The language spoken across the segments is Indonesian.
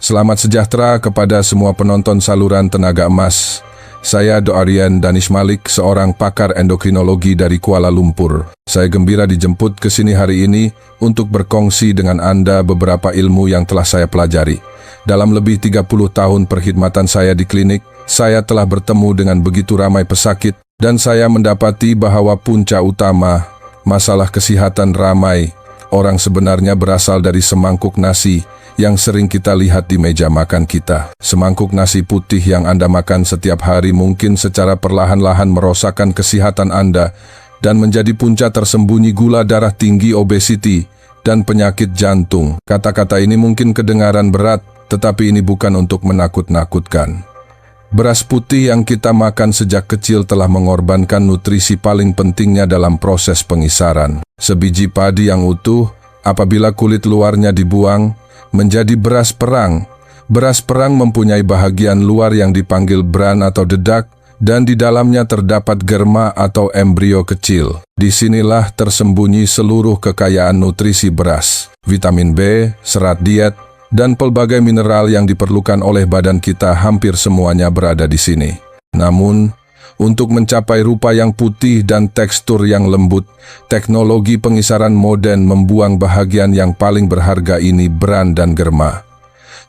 Selamat sejahtera kepada semua penonton saluran Tenaga Emas. Saya Doarian Danish Malik, seorang pakar endokrinologi dari Kuala Lumpur. Saya gembira dijemput ke sini hari ini untuk berkongsi dengan Anda beberapa ilmu yang telah saya pelajari. Dalam lebih 30 tahun perkhidmatan saya di klinik, saya telah bertemu dengan begitu ramai pesakit dan saya mendapati bahwa punca utama masalah kesehatan ramai orang sebenarnya berasal dari semangkuk nasi yang sering kita lihat di meja makan kita. Semangkuk nasi putih yang Anda makan setiap hari mungkin secara perlahan-lahan merosakkan kesehatan Anda dan menjadi punca tersembunyi gula darah tinggi, obesiti, dan penyakit jantung. Kata-kata ini mungkin kedengaran berat, tetapi ini bukan untuk menakut-nakutkan. Beras putih yang kita makan sejak kecil telah mengorbankan nutrisi paling pentingnya dalam proses pengisaran. Sebiji padi yang utuh, apabila kulit luarnya dibuang, menjadi beras perang. Beras perang mempunyai bahagian luar yang dipanggil bran atau dedak, dan di dalamnya terdapat germa atau embrio kecil. Disinilah tersembunyi seluruh kekayaan nutrisi beras, vitamin B, serat diet, dan pelbagai mineral yang diperlukan oleh badan kita. Hampir semuanya berada di sini. Namun, untuk mencapai rupa yang putih dan tekstur yang lembut, teknologi pengisaran modern membuang bahagian yang paling berharga ini, bran dan germa.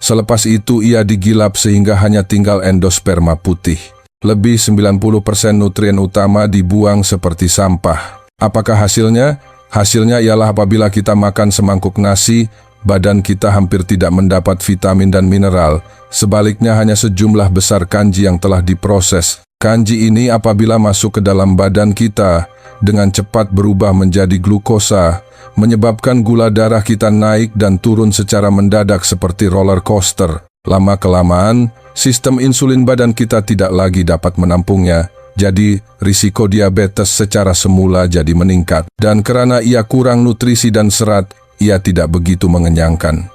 Selepas itu ia digilap sehingga hanya tinggal endosperma putih. Lebih 90% nutrien utama dibuang seperti sampah. Apakah hasilnya? Hasilnya ialah apabila kita makan semangkuk nasi, badan kita hampir tidak mendapat vitamin dan mineral. Sebaliknya hanya sejumlah besar kanji yang telah diproses. Kanji ini apabila masuk ke dalam badan kita, dengan cepat berubah menjadi glukosa, menyebabkan gula darah kita naik dan turun secara mendadak seperti roller coaster. Lama-kelamaan, sistem insulin badan kita tidak lagi dapat menampungnya, jadi risiko diabetes secara semula jadi meningkat. Dan karena ia kurang nutrisi dan serat, ia tidak begitu mengenyangkan.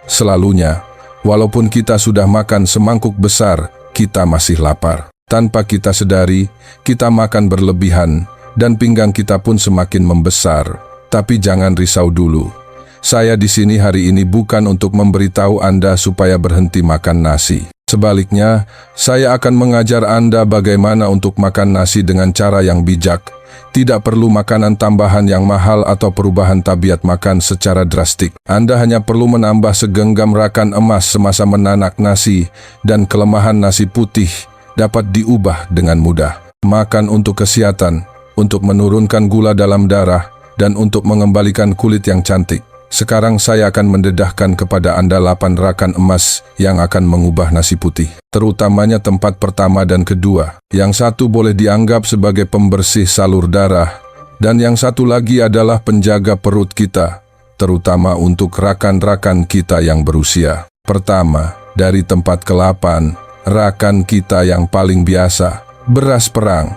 Selalunya, walaupun kita sudah makan semangkuk besar, kita masih lapar. Tanpa kita sadari, kita makan berlebihan, dan pinggang kita pun semakin membesar. Tapi jangan risau dulu. Saya di sini hari ini bukan untuk memberitahu Anda supaya berhenti makan nasi. Sebaliknya, saya akan mengajar Anda bagaimana untuk makan nasi dengan cara yang bijak. Tidak perlu makanan tambahan yang mahal atau perubahan tabiat makan secara drastik. Anda hanya perlu menambah segenggam rakan emas semasa menanak nasi, dan kelemahan nasi putih dapat diubah dengan mudah. Makan untuk kesehatan, untuk menurunkan gula dalam darah, dan untuk mengembalikan kulit yang cantik. Sekarang saya akan mendedahkan kepada Anda 8 rakan emas yang akan mengubah nasi putih. Terutamanya tempat pertama dan kedua. Yang satu boleh dianggap sebagai pembersih salur darah, dan yang satu lagi adalah penjaga perut kita, terutama untuk rakan-rakan kita yang berusia. Pertama, dari tempat ke-8, rakan kita yang paling biasa, beras perang.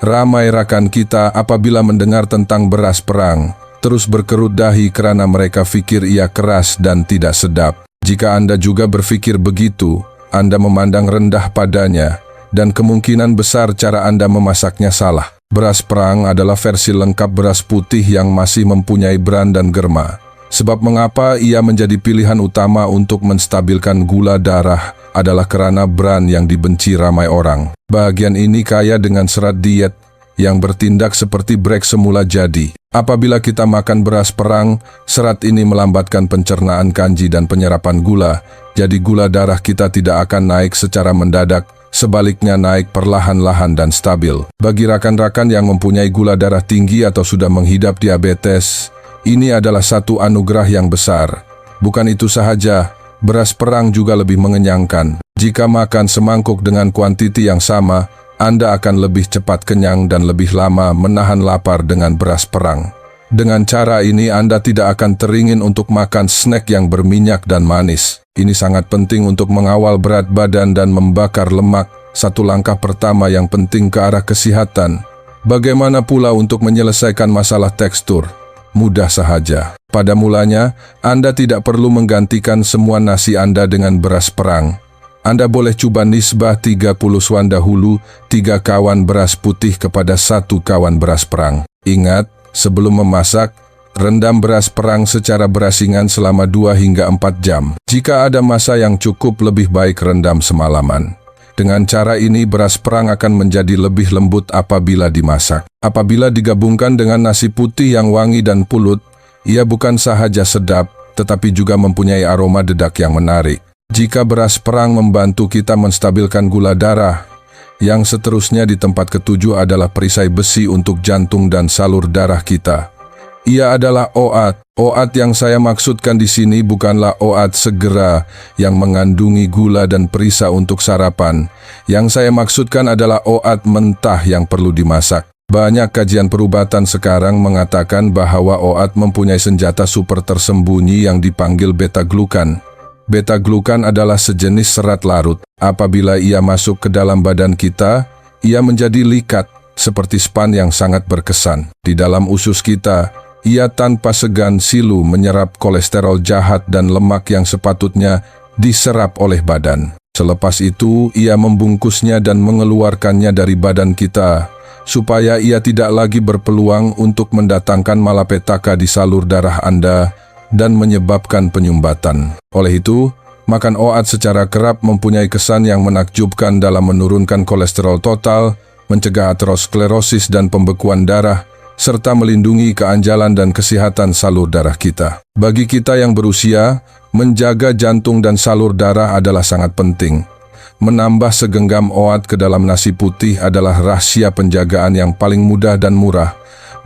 Ramai rakan kita apabila mendengar tentang beras perang, terus berkerut dahi karena mereka pikir ia keras dan tidak sedap. Jika Anda juga berpikir begitu, Anda memandang rendah padanya, dan kemungkinan besar cara Anda memasaknya salah. Beras perang adalah versi lengkap beras putih yang masih mempunyai bran dan germa. Sebab mengapa ia menjadi pilihan utama untuk menstabilkan gula darah adalah karena bran yang dibenci ramai orang. Bagian ini kaya dengan serat diet yang bertindak seperti brek semula jadi. Apabila kita makan beras perang, serat ini melambatkan pencernaan kanji dan penyerapan gula, jadi gula darah kita tidak akan naik secara mendadak, sebaliknya naik perlahan-lahan dan stabil. Bagi rakan-rakan yang mempunyai gula darah tinggi atau sudah menghidap diabetes, ini adalah satu anugerah yang besar. Bukan itu sahaja, beras perang juga lebih mengenyangkan. Jika makan semangkuk dengan kuantiti yang sama, Anda akan lebih cepat kenyang dan lebih lama menahan lapar dengan beras perang. Dengan cara ini Anda tidak akan teringin untuk makan snack yang berminyak dan manis. Ini sangat penting untuk mengawal berat badan dan membakar lemak, satu langkah pertama yang penting ke arah kesehatan. Bagaimana pula untuk menyelesaikan masalah tekstur? Mudah sahaja. Pada mulanya, Anda tidak perlu menggantikan semua nasi Anda dengan beras perang. Anda boleh coba nisbah 30 swan dahulu, 3 kawan beras putih kepada 1 kawan beras perang. Ingat, sebelum memasak, Rendam beras perang secara berasingan selama 2 hingga 4 jam. Jika ada masa yang cukup, lebih baik rendam semalaman. Dengan cara ini beras perang akan menjadi lebih lembut apabila dimasak. Apabila digabungkan dengan nasi putih yang wangi dan pulut, ia bukan sahaja sedap, tetapi juga mempunyai aroma dedak yang menarik. Jika beras perang membantu kita menstabilkan gula darah, yang seterusnya di tempat ketujuh adalah perisai besi untuk jantung dan salur darah kita. Ia adalah OAT. OAT yang saya maksudkan di sini bukanlah OAT segera yang mengandungi gula dan perisa untuk sarapan. Yang saya maksudkan adalah OAT mentah yang perlu dimasak. Banyak kajian perubatan sekarang mengatakan bahwa OAT mempunyai senjata super tersembunyi yang dipanggil beta-glukan. Beta-glukan adalah sejenis serat larut. Apabila ia masuk ke dalam badan kita, ia menjadi likat, seperti span yang sangat berkesan. Di dalam usus kita, ia tanpa segan silu menyerap kolesterol jahat dan lemak yang sepatutnya diserap oleh badan. Selepas itu, ia membungkusnya dan mengeluarkannya dari badan kita, supaya ia tidak lagi berpeluang untuk mendatangkan malapetaka di salur darah Anda dan menyebabkan penyumbatan. Oleh itu, makan OAT secara kerap mempunyai kesan yang menakjubkan dalam menurunkan kolesterol total, mencegah aterosklerosis dan pembekuan darah, serta melindungi keanjalan dan kesehatan salur darah kita. Bagi kita yang berusia, menjaga jantung dan salur darah adalah sangat penting. Menambah segenggam OAT ke dalam nasi putih adalah rahasia penjagaan yang paling mudah dan murah.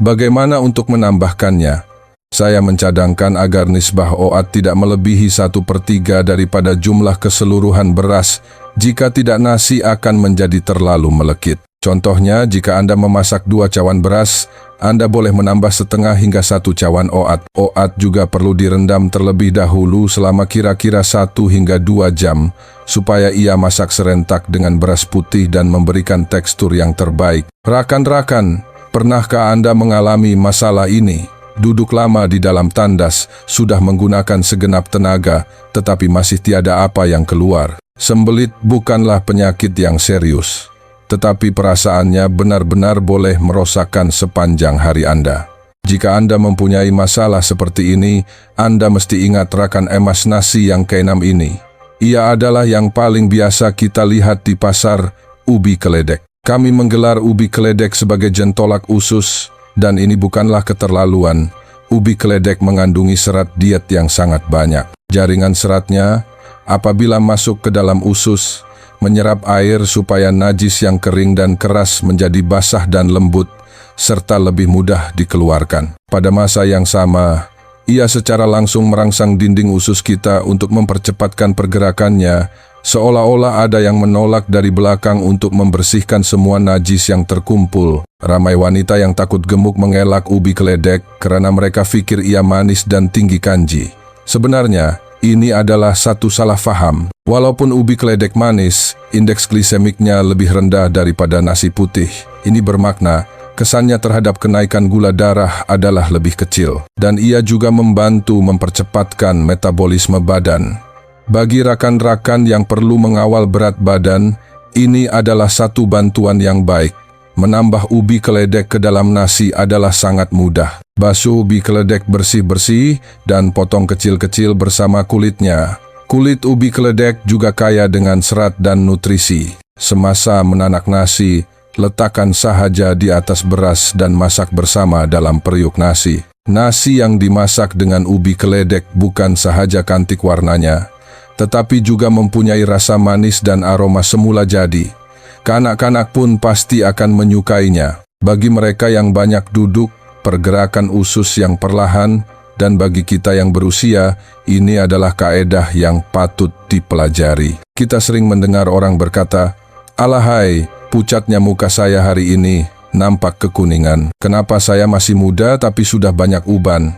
Bagaimana untuk menambahkannya? Saya mencadangkan agar nisbah OAT tidak melebihi 1/3 daripada jumlah keseluruhan beras. Jika tidak, nasi akan menjadi terlalu melekit. Contohnya, jika Anda memasak 2 cawan beras, Anda boleh menambah setengah hingga 1 cawan OAT. OAT juga perlu direndam terlebih dahulu selama kira-kira 1 hingga 2 jam, supaya ia masak serentak dengan beras putih dan memberikan tekstur yang terbaik. Rakan-rakan, pernahkah Anda mengalami masalah ini? Duduk lama di dalam tandas, sudah menggunakan segenap tenaga, tetapi masih tiada apa yang keluar. Sembelit bukanlah penyakit yang serius, tetapi perasaannya benar-benar boleh merosakkan sepanjang hari Anda. Jika Anda mempunyai masalah seperti ini, Anda mesti ingat rakan emas nasi yang keenam ini. Ia adalah yang paling biasa kita lihat di pasar, ubi keledek. Kami menggelar ubi keledek sebagai jentolak usus, dan ini bukanlah keterlaluan. Ubi keledek mengandungi serat diet yang sangat banyak. Jaringan seratnya, apabila masuk ke dalam usus, menyerap air supaya najis yang kering dan keras menjadi basah dan lembut, serta lebih mudah dikeluarkan. Pada masa yang sama, ia secara langsung merangsang dinding usus kita untuk mempercepatkan pergerakannya, seolah-olah ada yang menolak dari belakang untuk membersihkan semua najis yang terkumpul. Ramai wanita yang takut gemuk mengelak ubi keledek karena mereka pikir ia manis dan tinggi kanji. Sebenarnya, ini adalah satu salah faham. Walaupun ubi keledek manis, indeks glisemiknya lebih rendah daripada nasi putih. Ini bermakna, kesannya terhadap kenaikan gula darah adalah lebih kecil. Dan ia juga membantu mempercepatkan metabolisme badan. Bagi rakan-rakan yang perlu mengawal berat badan, ini adalah satu bantuan yang baik. Menambah ubi keledek ke dalam nasi adalah sangat mudah. Basuh ubi keledek bersih-bersih dan potong kecil-kecil bersama kulitnya. Kulit ubi keledek juga kaya dengan serat dan nutrisi. Semasa menanak nasi, letakkan sahaja di atas beras dan masak bersama dalam periuk nasi. Nasi yang dimasak dengan ubi keledek bukan sahaja cantik warnanya, tetapi juga mempunyai rasa manis dan aroma semula jadi. Kanak-kanak pun pasti akan menyukainya. Bagi mereka yang banyak duduk, pergerakan usus yang perlahan, dan bagi kita yang berusia, ini adalah kaedah yang patut dipelajari. Kita sering mendengar orang berkata, "Alahai, pucatnya muka saya hari ini, nampak kekuningan. Kenapa saya masih muda tapi sudah banyak uban?"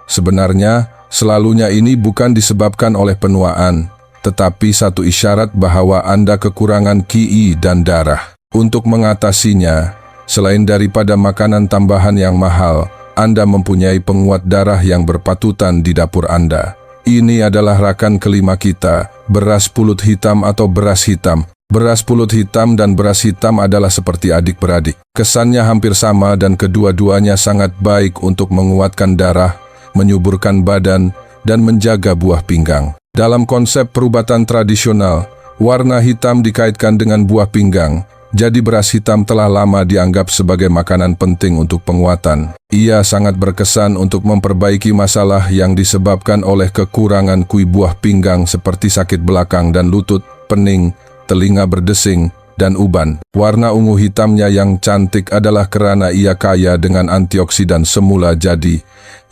Sebenarnya, selalunya ini bukan disebabkan oleh penuaan, tetapi satu isyarat bahwa Anda kekurangan Ki dan darah. Untuk mengatasinya, selain daripada makanan tambahan yang mahal, Anda mempunyai penguat darah yang berpatutan di dapur Anda. Ini adalah rakan kelima kita, beras pulut hitam atau beras hitam. Beras pulut hitam dan beras hitam adalah seperti adik-beradik. Kesannya hampir sama dan kedua-duanya sangat baik untuk menguatkan darah, menyuburkan badan, dan menjaga buah pinggang. Dalam konsep perubatan tradisional, warna hitam dikaitkan dengan buah pinggang. Jadi beras hitam telah lama dianggap sebagai makanan penting untuk penguatan. Ia sangat berkesan untuk memperbaiki masalah yang disebabkan oleh kekurangan kui buah pinggang seperti sakit belakang dan lutut, pening, telinga berdesing, dan uban. Warna ungu hitamnya yang cantik adalah karena ia kaya dengan antioksidan semula jadi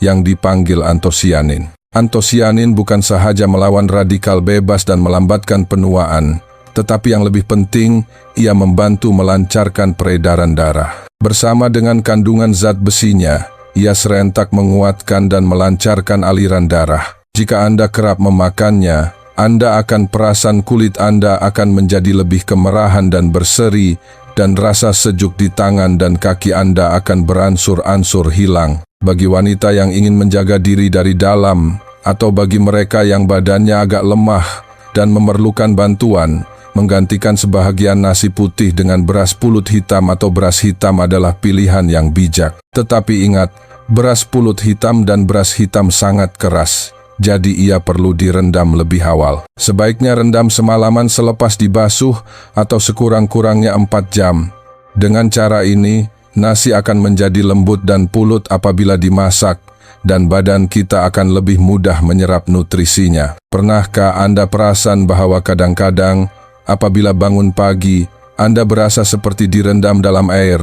yang dipanggil antosianin. Antosianin bukan sahaja melawan radikal bebas dan melambatkan penuaan, tetapi yang lebih penting, ia membantu melancarkan peredaran darah. Bersama dengan kandungan zat besinya, ia serentak menguatkan dan melancarkan aliran darah. Jika Anda kerap memakannya, Anda akan perasan kulit Anda akan menjadi lebih kemerahan dan berseri, dan rasa sejuk di tangan dan kaki Anda akan beransur-ansur hilang. Bagi wanita yang ingin menjaga diri dari dalam, atau bagi mereka yang badannya agak lemah dan memerlukan bantuan, menggantikan sebahagian nasi putih dengan beras pulut hitam atau beras hitam adalah pilihan yang bijak. Tetapi ingat, beras pulut hitam dan beras hitam sangat keras, jadi ia perlu direndam lebih awal. Sebaiknya rendam semalaman selepas dibasuh atau sekurang-kurangnya 4 jam. Dengan cara ini, nasi akan menjadi lembut dan pulut apabila dimasak, dan badan kita akan lebih mudah menyerap nutrisinya. Pernahkah Anda perasan bahwa kadang-kadang apabila bangun pagi, Anda berasa seperti direndam dalam air.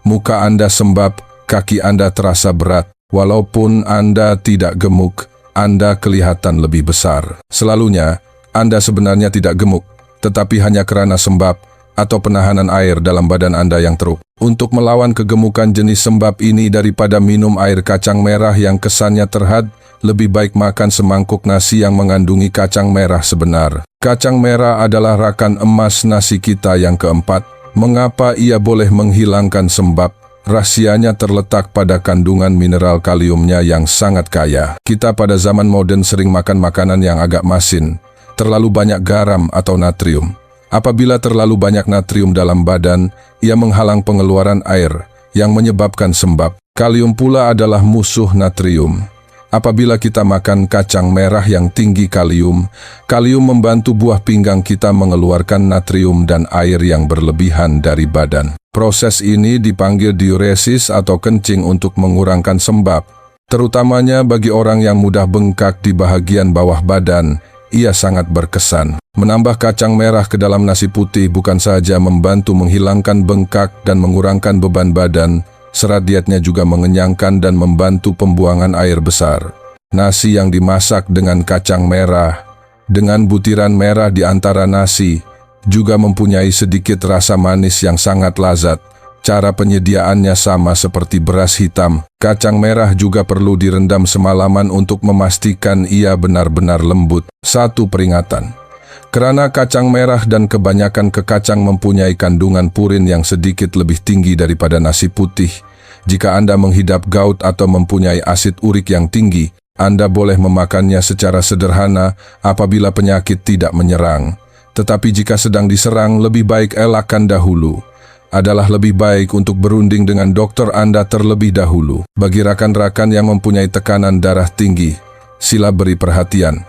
Muka Anda sembab, kaki Anda terasa berat. Walaupun Anda tidak gemuk, Anda kelihatan lebih besar. Selalunya, Anda sebenarnya tidak gemuk, tetapi hanya karena sembab atau penahanan air dalam badan Anda yang teruk. Untuk melawan kegemukan jenis sembab ini daripada minum air kacang merah yang kesannya terhad, lebih baik makan semangkuk nasi yang mengandungi kacang merah sebenar. Kacang merah adalah rakan emas nasi kita yang keempat. Mengapa ia boleh menghilangkan sembab? Rahasianya terletak pada kandungan mineral kaliumnya yang sangat kaya. Kita pada zaman modern sering makan makanan yang agak masin, terlalu banyak garam atau natrium. Apabila terlalu banyak natrium dalam badan, ia menghalang pengeluaran air, yang menyebabkan sembab. Kalium pula adalah musuh natrium. Apabila kita makan kacang merah yang tinggi kalium, kalium membantu buah pinggang kita mengeluarkan natrium dan air yang berlebihan dari badan. Proses ini dipanggil diuresis atau kencing untuk mengurangkan sembab. Terutamanya bagi orang yang mudah bengkak di bagian bawah badan, ia sangat berkesan. Menambah kacang merah ke dalam nasi putih bukan saja membantu menghilangkan bengkak dan mengurangkan beban badan, serat dietnya juga mengenyangkan dan membantu pembuangan air besar. Nasi yang dimasak dengan kacang merah, dengan butiran merah di antara nasi, juga mempunyai sedikit rasa manis yang sangat lazat. Cara penyediaannya sama seperti beras hitam. Kacang merah juga perlu direndam semalaman untuk memastikan ia benar-benar lembut. Satu peringatan. Karena kacang merah dan kebanyakan kekacang mempunyai kandungan purin yang sedikit lebih tinggi daripada nasi putih. Jika Anda menghidap gout atau mempunyai asid urik yang tinggi, Anda boleh memakannya secara sederhana apabila penyakit tidak menyerang. Tetapi jika sedang diserang, lebih baik elakkan dahulu. Adalah lebih baik untuk berunding dengan dokter Anda terlebih dahulu. Bagi rakan-rakan yang mempunyai tekanan darah tinggi, sila beri perhatian.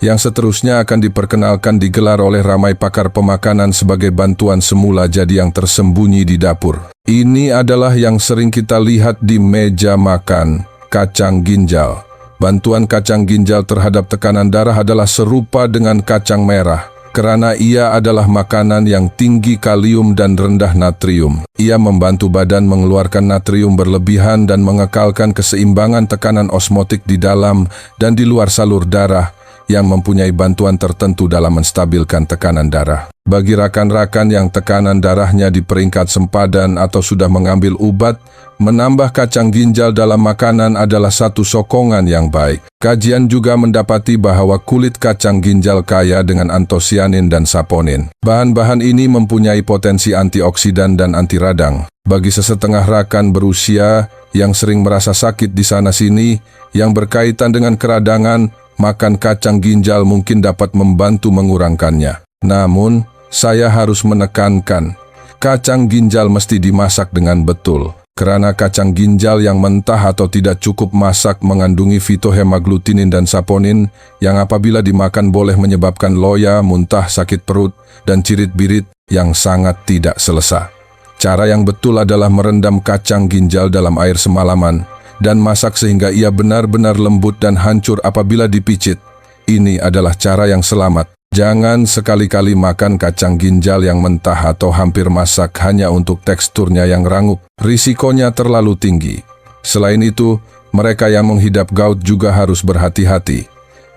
Yang seterusnya akan diperkenalkan digelar oleh ramai pakar pemakanan sebagai bantuan semula jadi yang tersembunyi di dapur. Ini adalah yang sering kita lihat di meja makan, kacang ginjal. Bantuan kacang ginjal terhadap tekanan darah adalah serupa dengan kacang merah, karena ia adalah makanan yang tinggi kalium dan rendah natrium. Ia membantu badan mengeluarkan natrium berlebihan dan mengekalkan keseimbangan tekanan osmotik di dalam dan di luar salur darah, yang mempunyai bantuan tertentu dalam menstabilkan tekanan darah. Bagi rakan-rakan yang tekanan darahnya di peringkat sempadan atau sudah mengambil ubat, menambah kacang ginjal dalam makanan adalah satu sokongan yang baik. Kajian juga mendapati bahwa kulit kacang ginjal kaya dengan antosianin dan saponin. Bahan-bahan ini mempunyai potensi antioksidan dan anti radang. Bagi sesetengah rakan berusia yang sering merasa sakit di sana-sini, yang berkaitan dengan keradangan, makan kacang ginjal mungkin dapat membantu mengurangkannya. Namun, saya harus menekankan, kacang ginjal mesti dimasak dengan betul. Karena kacang ginjal yang mentah atau tidak cukup masak mengandungi fitohemaglutinin dan saponin yang apabila dimakan boleh menyebabkan loya, muntah, sakit perut, dan cirit-birit yang sangat tidak selesa. Cara yang betul adalah merendam kacang ginjal dalam air semalaman dan masak sehingga ia benar-benar lembut dan hancur apabila dipicit. Ini adalah cara yang selamat. Jangan sekali-kali makan kacang ginjal yang mentah atau hampir masak hanya untuk teksturnya yang rangup. Risikonya terlalu tinggi. Selain itu, mereka yang menghidap gout juga harus berhati-hati.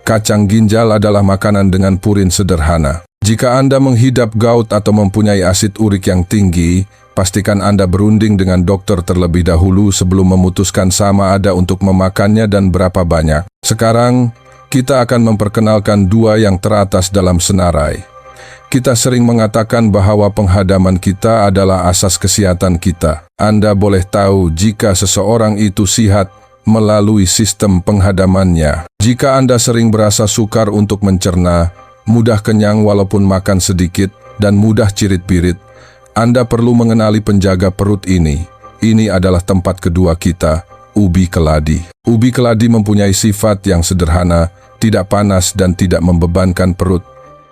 Kacang ginjal adalah makanan dengan purin sederhana. Jika Anda menghidap gout atau mempunyai asid urik yang tinggi, pastikan Anda berunding dengan dokter terlebih dahulu sebelum memutuskan sama ada untuk memakannya dan berapa banyak. Sekarang, kita akan memperkenalkan dua yang teratas dalam senarai. Kita sering mengatakan bahwa penghadaman kita adalah asas kesehatan kita. Anda boleh tahu jika seseorang itu sihat melalui sistem penghadamannya. Jika Anda sering berasa sukar untuk mencerna, mudah kenyang walaupun makan sedikit, dan mudah cirit-birit, Anda perlu mengenali penjaga perut ini. Ini adalah tempat kedua kita, ubi keladi. Ubi keladi mempunyai sifat yang sederhana, tidak panas dan tidak membebankan perut.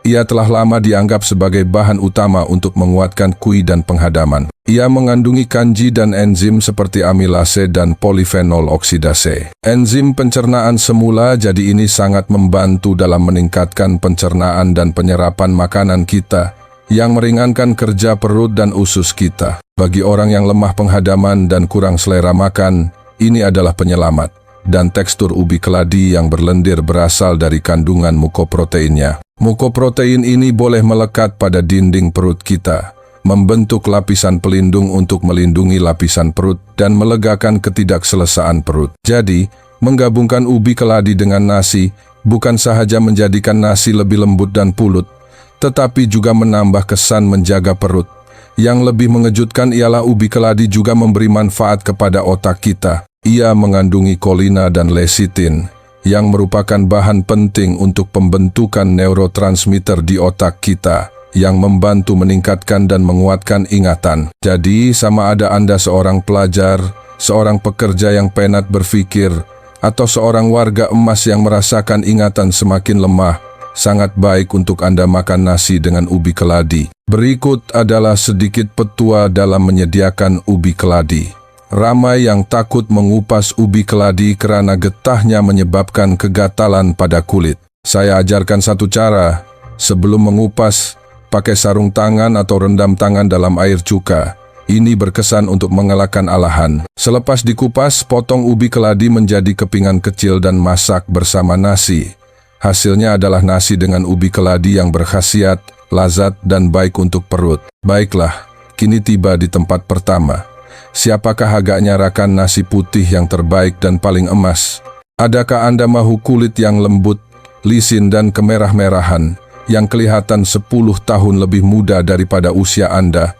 Ia telah lama dianggap sebagai bahan utama untuk menguatkan kui dan penghadaman. Ia mengandungi kanji dan enzim seperti amilase dan polifenol oksidase. Enzim pencernaan semula, jadi ini sangat membantu dalam meningkatkan pencernaan dan penyerapan makanan kita, yang meringankan kerja perut dan usus kita. Bagi orang yang lemah penghadaman dan kurang selera makan, ini adalah penyelamat. Dan tekstur ubi keladi yang berlendir berasal dari kandungan mukoproteinnya. Mukoprotein ini boleh melekat pada dinding perut kita, membentuk lapisan pelindung untuk melindungi lapisan perut dan melegakan ketidakselesaan perut. Jadi, menggabungkan ubi keladi dengan nasi bukan sahaja menjadikan nasi lebih lembut dan pulut, tetapi juga menambah kesan menjaga perut. Yang lebih mengejutkan ialah ubi keladi juga memberi manfaat kepada otak kita. Ia mengandungi kolina dan lecitin, yang merupakan bahan penting untuk pembentukan neurotransmitter di otak kita, yang membantu meningkatkan dan menguatkan ingatan. Jadi, sama ada Anda seorang pelajar, seorang pekerja yang penat berpikir, atau seorang warga emas yang merasakan ingatan semakin lemah, sangat baik untuk Anda makan nasi dengan ubi keladi. Berikut adalah sedikit petua dalam menyediakan ubi keladi. Ramai yang takut mengupas ubi keladi karena getahnya menyebabkan kegatalan pada kulit. Saya ajarkan satu cara. Sebelum mengupas, pakai sarung tangan atau rendam tangan dalam air cuka. Ini berkesan untuk mengelakkan alahan. Selepas dikupas, potong ubi keladi menjadi kepingan kecil dan masak bersama nasi. Hasilnya adalah nasi dengan ubi keladi yang berkhasiat, lazat, dan baik untuk perut. Baiklah, kini tiba di tempat pertama. Siapakah agak nyarakan nasi putih yang terbaik dan paling emas? Adakah Anda mahu kulit yang lembut, lisin dan kemerah-merahan, yang kelihatan 10 tahun lebih muda daripada usia Anda?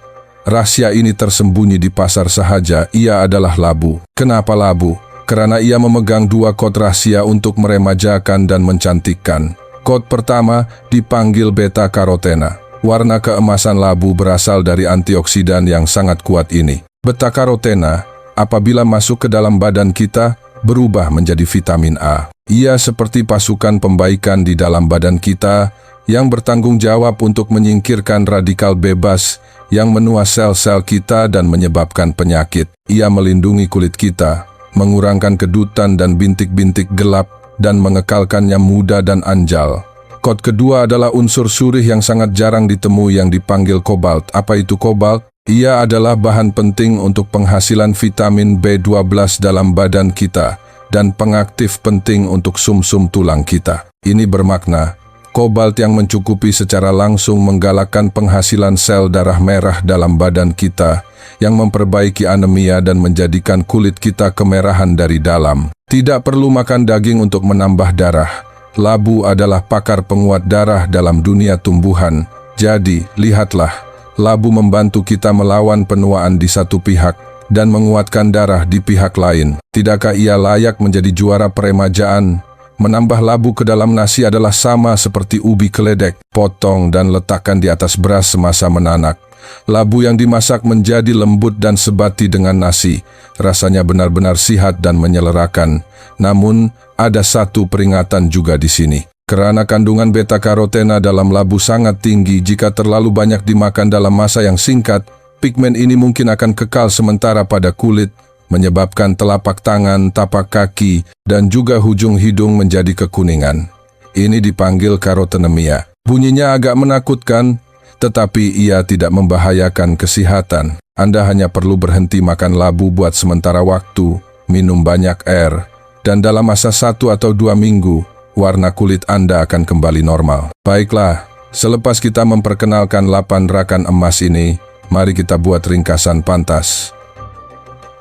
Rahasia ini tersembunyi di pasar sahaja, ia adalah labu. Kenapa labu? Karena ia memegang dua kod rahasia untuk meremajakan dan mencantikkan. Kod pertama dipanggil beta-karotena. Warna keemasan labu berasal dari antioksidan yang sangat kuat ini. Beta-karotena, apabila masuk ke dalam badan kita, berubah menjadi vitamin A. Ia seperti pasukan pembaikan di dalam badan kita yang bertanggung jawab untuk menyingkirkan radikal bebas yang menua sel-sel kita dan menyebabkan penyakit. Ia melindungi kulit kita, mengurangkan kedutan dan bintik-bintik gelap, dan mengekalkannya muda dan anjal. Kod kedua adalah unsur surih yang sangat jarang ditemui yang dipanggil kobalt. Apa itu kobalt? Ia adalah bahan penting untuk penghasilan vitamin B12 dalam badan kita dan pengaktif penting untuk sumsum tulang kita. Ini bermakna, kobalt yang mencukupi secara langsung menggalakkan penghasilan sel darah merah dalam badan kita yang memperbaiki anemia dan menjadikan kulit kita kemerahan dari dalam. Tidak perlu makan daging untuk menambah darah. Labu adalah pakar penguat darah dalam dunia tumbuhan. Jadi, lihatlah. Labu membantu kita melawan penuaan di satu pihak dan menguatkan darah di pihak lain. Tidakkah ia layak menjadi juara peremajaan? Menambah labu ke dalam nasi adalah sama seperti ubi keledek, potong dan letakkan di atas beras semasa menanak. Labu yang dimasak menjadi lembut dan sebati dengan nasi. Rasanya benar-benar sihat dan menyelerakan. Namun, ada satu peringatan juga di sini. Karena kandungan beta-karotena dalam labu sangat tinggi, jika terlalu banyak dimakan dalam masa yang singkat, pigmen ini mungkin akan kekal sementara pada kulit, menyebabkan telapak tangan, tapak kaki, dan juga hujung hidung menjadi kekuningan. Ini dipanggil karotenemia. Bunyinya agak menakutkan, tetapi ia tidak membahayakan kesehatan. Anda hanya perlu berhenti makan labu buat sementara waktu, minum banyak air, dan dalam masa 1 atau 2 minggu, warna kulit Anda akan kembali normal. Baiklah, selepas kita memperkenalkan 8 rakan emas ini, mari kita buat ringkasan pantas.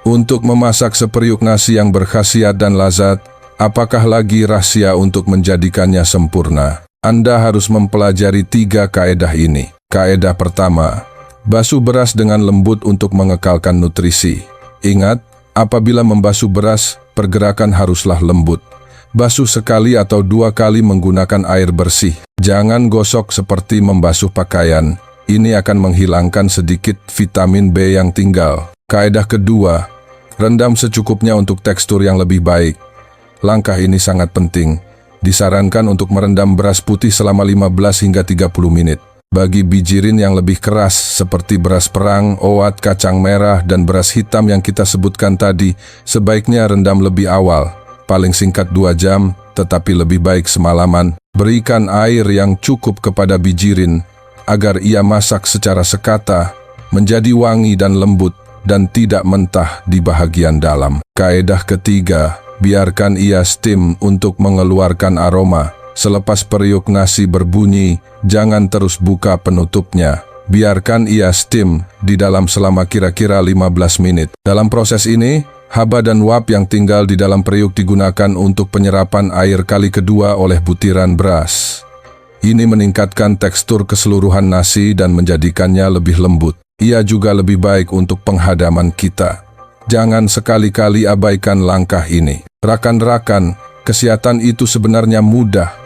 Untuk memasak seperiuk nasi yang berkhasiat dan lazat, apakah lagi rahasia untuk menjadikannya sempurna? Anda harus mempelajari 3 kaedah ini. Kaedah pertama, basuh beras dengan lembut untuk mengekalkan nutrisi. Ingat, apabila membasuh beras, pergerakan haruslah lembut. Basuh sekali atau 2 kali menggunakan air bersih. Jangan gosok seperti membasuh pakaian. Ini akan menghilangkan sedikit vitamin B yang tinggal. Kaedah kedua, rendam secukupnya untuk tekstur yang lebih baik. Langkah ini sangat penting. Disarankan untuk merendam beras putih selama 15 hingga 30 menit. Bagi bijirin yang lebih keras seperti beras perang, owat, kacang merah, dan beras hitam yang kita sebutkan tadi, sebaiknya rendam lebih awal. Paling singkat 2 jam, tetapi lebih baik semalaman. Berikan air yang cukup kepada bijirin, agar ia masak secara sekata, menjadi wangi dan lembut, dan tidak mentah di bahagian dalam. Kaedah ketiga, biarkan ia steam untuk mengeluarkan aroma. Selepas periuk nasi berbunyi, jangan terus buka penutupnya. Biarkan ia steam di dalam selama kira-kira 15 menit. Dalam proses ini, haba dan uap yang tinggal di dalam periuk digunakan untuk penyerapan air kali kedua oleh butiran beras. Ini meningkatkan tekstur keseluruhan nasi dan menjadikannya lebih lembut. Ia juga lebih baik untuk penghadaman kita. Jangan sekali-kali abaikan langkah ini. Rakan-rakan, kesehatan itu sebenarnya mudah.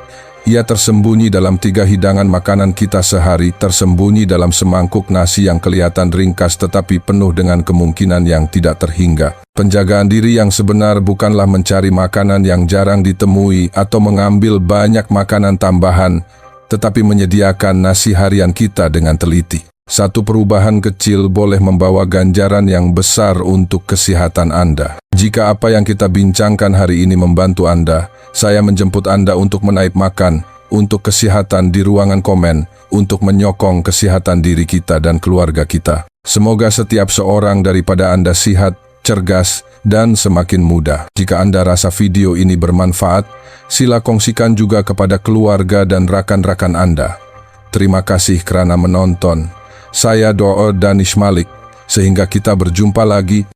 Ia tersembunyi dalam 3 hidangan makanan kita sehari, tersembunyi dalam semangkuk nasi yang kelihatan ringkas tetapi penuh dengan kemungkinan yang tidak terhingga. Penjagaan diri yang sebenar bukanlah mencari makanan yang jarang ditemui atau mengambil banyak makanan tambahan, tetapi menyediakan nasi harian kita dengan teliti. Satu perubahan kecil boleh membawa ganjaran yang besar untuk kesehatan Anda. Jika apa yang kita bincangkan hari ini membantu Anda, saya menjemput Anda untuk menaip makan, untuk kesehatan di ruangan komen, untuk menyokong kesehatan diri kita dan keluarga kita. Semoga setiap seorang daripada Anda sehat, cergas, dan semakin muda. Jika Anda rasa video ini bermanfaat, sila kongsikan juga kepada keluarga dan rakan-rakan Anda. Terima kasih kerana menonton. Saya Dr. Danish Malik. Sehingga kita berjumpa lagi.